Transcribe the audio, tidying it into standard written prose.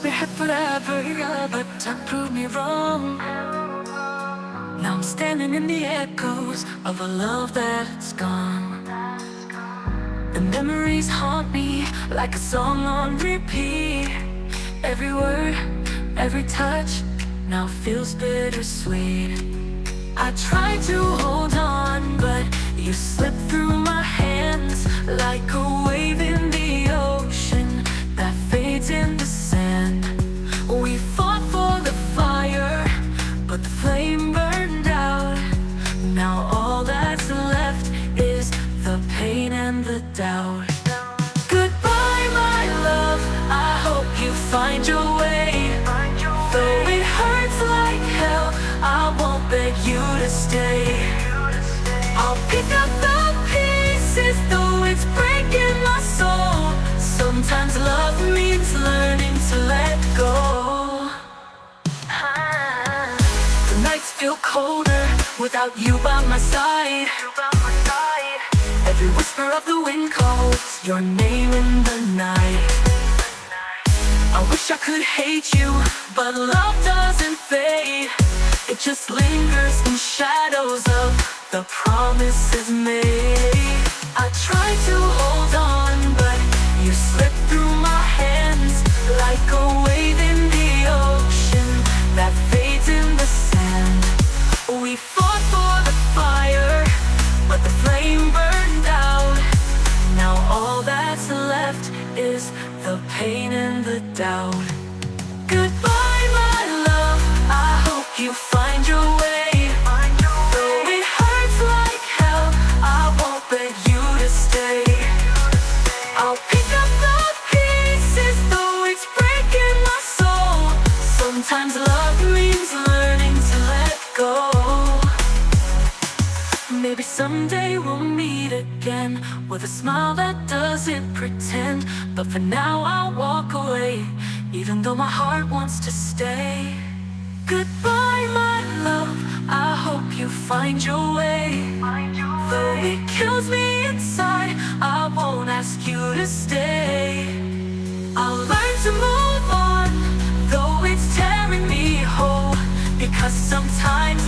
be happy forever, yeah, but time proved me wrong. Now I'm standing in the echoes of a love that's gone. The memories haunt me like a song on repeat. Every word, every touch now feels bittersweet. I tried to hold on, but you slipped through my hands like a wave in the ocean that fades in the sand. We fought for the fire, but the flame burned out. Now all that's left is the pain and the doubt. Goodbye, my love, I hope you find your way. Though it hurts like hell, I won't beg you to stay. I'll pick up the pieces, though it's breaking my soul. Sometimes love means learning to let go. The nights feel colder without you by my side. Every whisper of the wind calls your name in the night. I wish I could hate you, but love doesn't fade. It just lingers in shadows of the promises made. I try to hold on, but you slip through my hands like a wave in the ocean that fades in the sand. We fought for the fire, but the flame burned out. Now all that's left is the pain and the doubt. Goodbye, my love, I hope you find your way. Though it hurts like hell, I won't beg you to stay. I'll pick up the pieces, though it's breaking my soul. Sometimes love means learning to let go. Maybe someday we'll meet again with a smile that doesn't pretend. But for now I'll walk away, even though my heart wants to stay. Goodbye, my love, I hope you find your way. Though it kills me inside, I won't ask you to stay. I'll learn to move on, though it's tearing me whole. Because sometimes